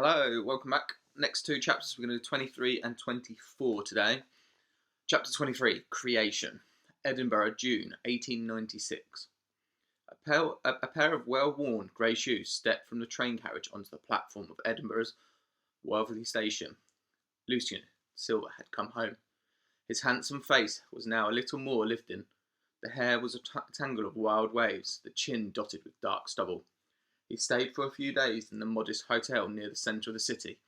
Hello, welcome back. Next two chapters, we're going to do 23 and 24 today. Chapter 23, Creation. Edinburgh, June 1896. A pair of well-worn grey shoes stepped from the train carriage onto the platform of Edinburgh's Waverley Station. Lucian Silver had come home. His handsome face was now a little more lived in. The hair was a tangle of wild waves, the chin dotted with dark stubble. He stayed for a few days in the modest hotel near the centre of the city.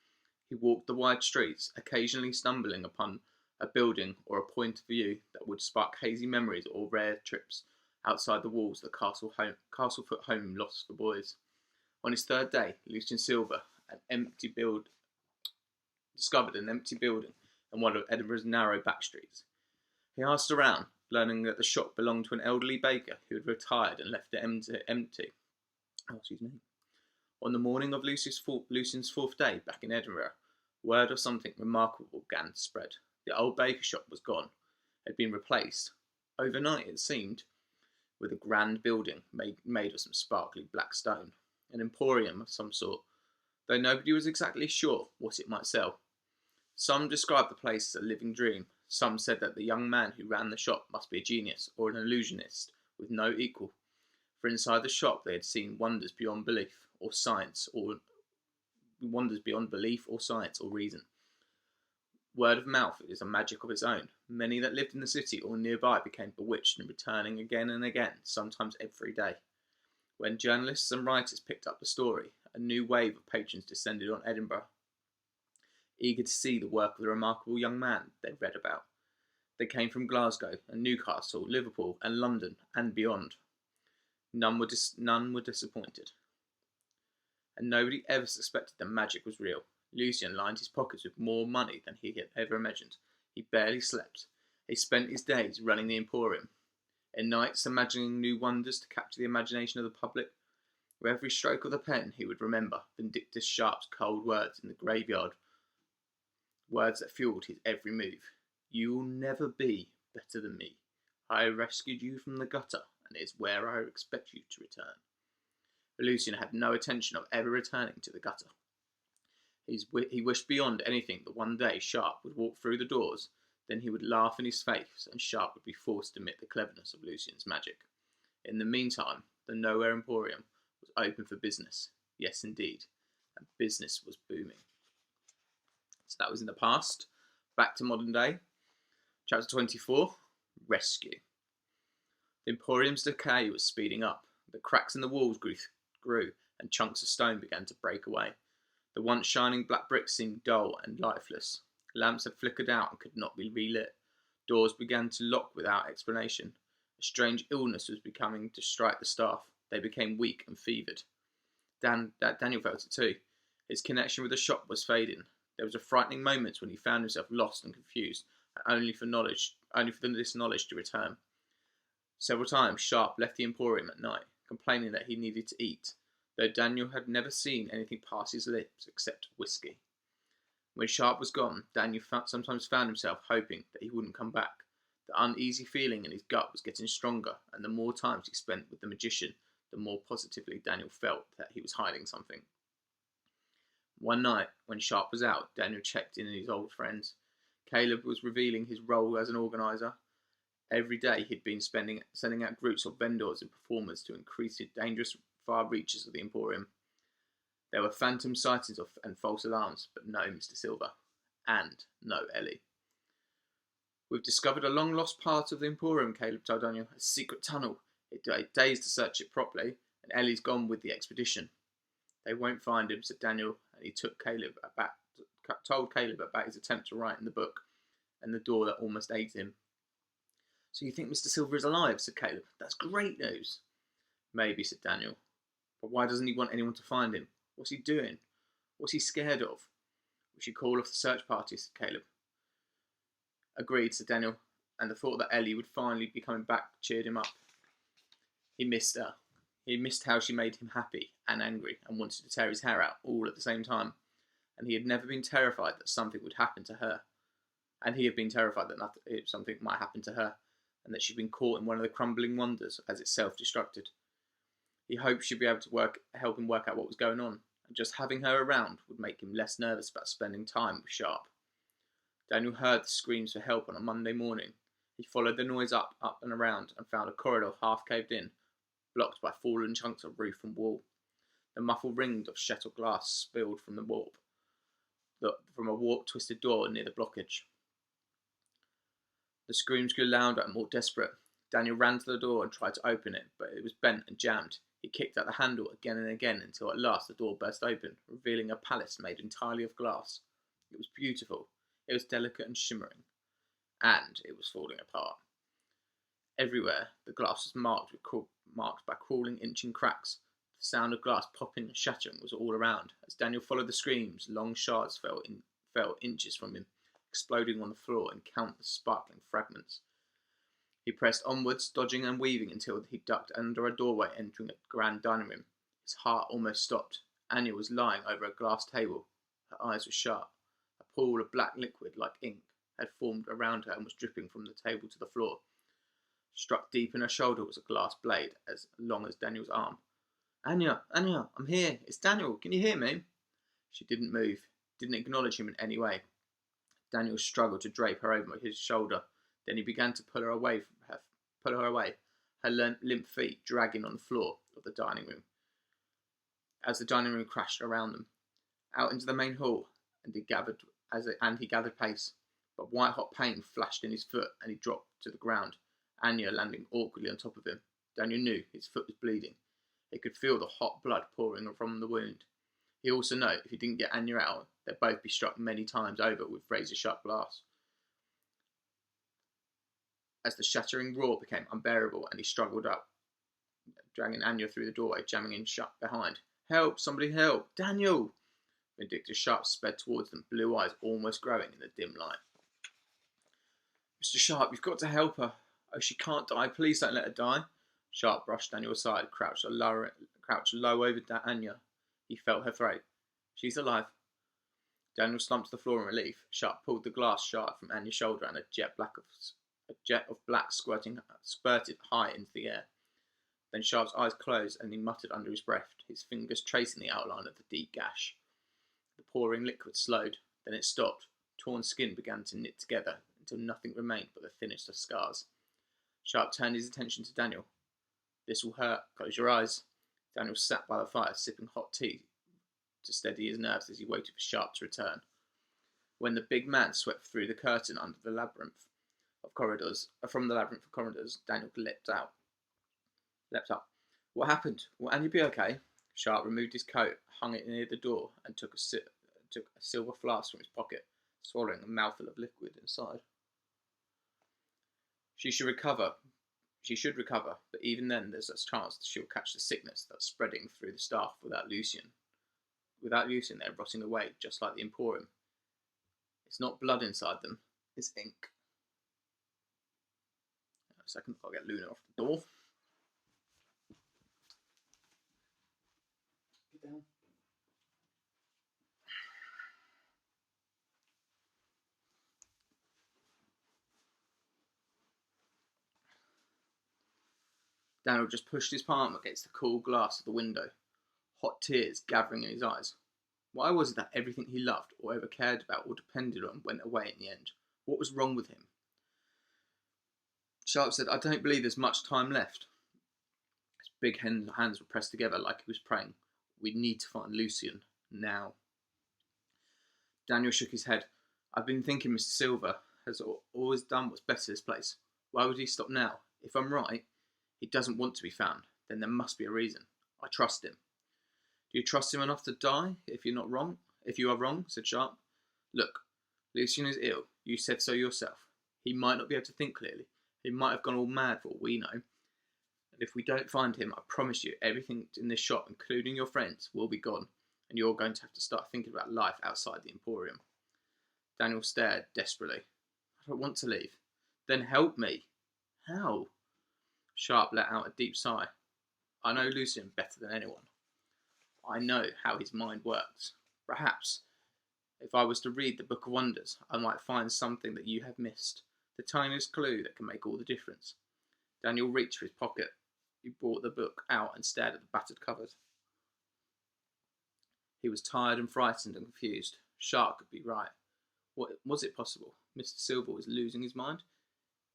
He walked the wide streets, occasionally stumbling upon a building or a point of view that would spark hazy memories or rare trips outside the walls of the Castlefoot home lost for boys. On his third day, Lucian Silver discovered an empty building in one of Edinburgh's narrow back streets. He asked around, learning that the shop belonged to an elderly baker who had retired and left it empty. On the morning of Lucian's fourth day back in Edinburgh, word of something remarkable began to spread. The old baker shop was gone. It had been replaced, overnight it seemed, with a grand building made of some sparkly black stone, an emporium of some sort, though nobody was exactly sure what it might sell. Some described the place as a living dream. Some said that the young man who ran the shop must be a genius or an illusionist with no equal. For inside the shop they had seen wonders beyond belief or science or reason. Word of mouth is a magic of its own. Many that lived in the city or nearby became bewitched and returning again and again, sometimes every day. When journalists and writers picked up the story, a new wave of patrons descended on Edinburgh, eager to see the work of the remarkable young man they'd read about. They came from Glasgow and Newcastle, Liverpool and London and beyond. None were disappointed. And nobody ever suspected the magic was real. Lucian lined his pockets with more money than he had ever imagined. He barely slept. He spent his days running the Emporium. In nights imagining new wonders to capture the imagination of the public. With every stroke of the pen he would remember Vindictus Sharp's cold words in the graveyard. Words that fueled his every move. You will never be better than me. I rescued you from the gutter, and it is where I expect you to return. But Lucian had no intention of ever returning to the gutter. He wished beyond anything that one day Sharp would walk through the doors, then he would laugh in his face, and Sharp would be forced to admit the cleverness of Lucian's magic. In the meantime, the Nowhere Emporium was open for business. Yes, indeed. And business was booming. So that was in the past. Back to modern day. Chapter 24, Rescue. The Emporium's decay was speeding up. The cracks in the walls grew, and chunks of stone began to break away. The once shining black bricks seemed dull and lifeless. Lamps had flickered out and could not be relit. Doors began to lock without explanation. A strange illness was beginning to strike the staff. They became weak and fevered. Daniel felt it too. His connection with the shop was fading. There was a frightening moment when he found himself lost and confused, and only for this knowledge to return. Several times Sharp left the Emporium at night, complaining that he needed to eat, though Daniel had never seen anything pass his lips except whiskey. When Sharp was gone, Daniel sometimes found himself hoping that he wouldn't come back. The uneasy feeling in his gut was getting stronger, and the more times he spent with the magician, the more positively Daniel felt that he was hiding something. One night, when Sharp was out, Daniel checked in on his old friends. Caleb was revealing his role as an organiser. Every day he'd been sending out groups of vendors and performers to increase the dangerous far reaches of the Emporium. There were phantom sightings and false alarms, but no Mr. Silver, and no Ellie. We've discovered a long-lost part of the Emporium, Caleb told Daniel, a secret tunnel. It took days to search it properly, and Ellie's gone with the expedition. They won't find him, said Daniel, and he told Caleb about his attempt to write in the book, and the door that almost ate him. So you think Mr. Silver is alive, said Caleb. That's great news. Maybe, said Daniel. But why doesn't he want anyone to find him? What's he doing? What's he scared of? We should call off the search party, said Caleb. Agreed, said Daniel, and the thought that Ellie would finally be coming back cheered him up. He missed her. He missed how she made him happy and angry and wanted to tear his hair out all at the same time. And he had never been terrified that something would happen to her. And he had been terrified that something might happen to her, and that she'd been caught in one of the crumbling wonders as it self-destructed. He hoped she'd be able to help him work out what was going on, and just having her around would make him less nervous about spending time with Sharp. Daniel heard the screams for help on a Monday morning. He followed the noise up and around and found a corridor half caved in, blocked by fallen chunks of roof and wall. The muffled ring of shattered glass spilled from from a warped, twisted door near the blockage. The screams grew louder and more desperate. Daniel ran to the door and tried to open it, but it was bent and jammed. He kicked at the handle again and again until at last the door burst open, revealing a palace made entirely of glass. It was beautiful. It was delicate and shimmering. And it was falling apart. Everywhere, the glass was marked by crawling, inching cracks. The sound of glass popping and shattering was all around. As Daniel followed the screams, long shards fell inches from him, exploding on the floor in countless sparkling fragments. He pressed onwards, dodging and weaving until he ducked under a doorway entering a grand dining room. His heart almost stopped. Anya was lying over a glass table. Her eyes were sharp. A pool of black liquid, like ink, had formed around her and was dripping from the table to the floor. Struck deep in her shoulder was a glass blade as long as Daniel's arm. Anya, I'm here. It's Daniel. Can you hear me? She didn't move, didn't acknowledge him in any way. Daniel struggled to drape her over his shoulder. Then he began to pull her away, her limp feet dragging on the floor of the dining room. As the dining room crashed around them, out into the main hall, and he gathered pace. But white-hot pain flashed in his foot, and he dropped to the ground, Anya landing awkwardly on top of him. Daniel knew his foot was bleeding. He could feel the hot blood pouring from the wound. He also knew if he didn't get Anya out, they'd both be struck many times over with razor-sharp glass. As the shattering roar became unbearable and he struggled up, dragging Anya through the doorway, jamming in shut behind. Help! Somebody help! Daniel! Vindictive Sharp sped towards them, blue eyes almost growing in the dim light. Mr. Sharp, you've got to help her. Oh, she can't die. Please don't let her die. Sharp brushed Daniel aside, crouched low over Anya. He felt her throat. She's alive. Daniel slumped to the floor in relief. Sharp pulled the glass shard from Anya's shoulder and a jet of black spurted high into the air. Then Sharp's eyes closed and he muttered under his breath, his fingers tracing the outline of the deep gash. The pouring liquid slowed, then it stopped. Torn skin began to knit together until nothing remained but the thinnest of scars. Sharp turned his attention to Daniel. This will hurt. Close your eyes. Daniel sat by the fire, sipping hot tea to steady his nerves as he waited for Sharp to return. When the big man swept through the curtain under the labyrinth of corridors, Daniel leapt up. What happened? Will Anya be okay? Sharp removed his coat, hung it near the door, and took a silver flask from his pocket, swallowing a mouthful of liquid inside. She should recover, but even then there's a chance that she'll catch the sickness that's spreading through the staff without Lucien. Without Lucien, they're rotting away, just like the Emporium. It's not blood inside them, it's ink. A second, I'll get Luna off the door. Get down. Daniel just pushed his palm against the cool glass of the window, hot tears gathering in his eyes. Why was it that everything he loved or ever cared about or depended on went away in the end? What was wrong with him? Sharp said, I don't believe there's much time left. His big hands were pressed together like he was praying. We need to find Lucien now. Daniel shook his head. I've been thinking Mr. Silver has always done what's best for this place. Why would he stop now? If I'm right, he doesn't want to be found. Then there must be a reason. I trust him. Do you trust him enough to die if you're not wrong? If you are wrong, said Sharp. Look, Lucien is ill. You said so yourself. He might not be able to think clearly. He might have gone all mad for all we know. And if we don't find him, I promise you, everything in this shop, including your friends, will be gone. And you're going to have to start thinking about life outside the Emporium. Daniel stared desperately. I don't want to leave. Then help me. How? Sharp let out a deep sigh. I know Lucien better than anyone. I know how his mind works. Perhaps, if I was to read the Book of Wonders, I might find something that you have missed. The tiniest clue that can make all the difference. Daniel reached for his pocket. He brought the book out and stared at the battered covers. He was tired and frightened and confused. Sharp could be right. What was it possible? Mr. Silver was losing his mind.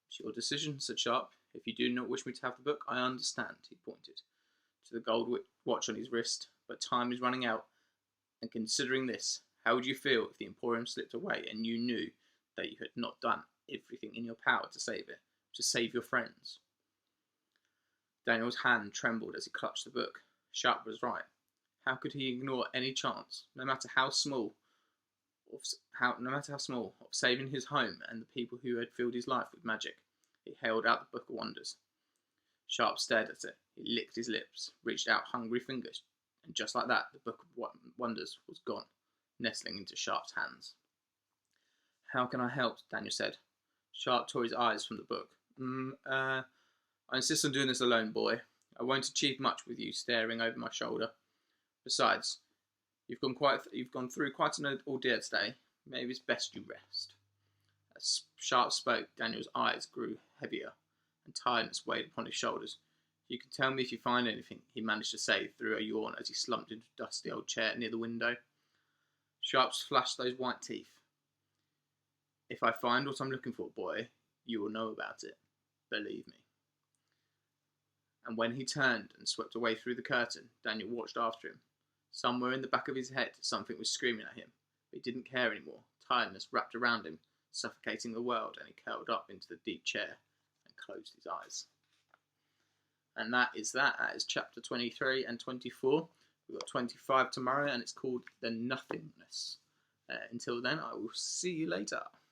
"It's your decision," said Sharp. "If you do not wish me to have the book, I understand." He pointed to the gold watch on his wrist. "But time is running out, and considering this, how would you feel if the Emporium slipped away and you knew that you had not done everything in your power to save it, to save your friends?" Daniel's hand trembled as he clutched the book. Sharp was right. How could he ignore any chance, no matter how small, of saving his home and the people who had filled his life with magic? He held out the Book of Wonders. Sharp stared at it. He licked his lips, reached out hungry fingers, and just like that, the Book of Wonders was gone, nestling into Sharp's hands. "How can I help?" Daniel said. Sharp tore his eyes from the book. I insist on doing this alone, boy. I won't achieve much with you staring over my shoulder. Besides, you've gone through quite an ordeal today. Maybe it's best you rest." As Sharp spoke, Daniel's eyes grew heavier, and tiredness weighed upon his shoulders. "You can tell me if you find anything," he managed to say through a yawn as he slumped into a dusty old chair near the window. Sharp flashed those white teeth. "If I find what I'm looking for, boy, you will know about it. Believe me." And when he turned and swept away through the curtain, Daniel watched after him. Somewhere in the back of his head, something was screaming at him, but he didn't care anymore. Tiredness wrapped around him, suffocating the world, and he curled up into the deep chair and closed his eyes. And that is that. That is chapter 23 and 24. We've got 25 tomorrow, and it's called The Nothingness. Until then, I will see you later.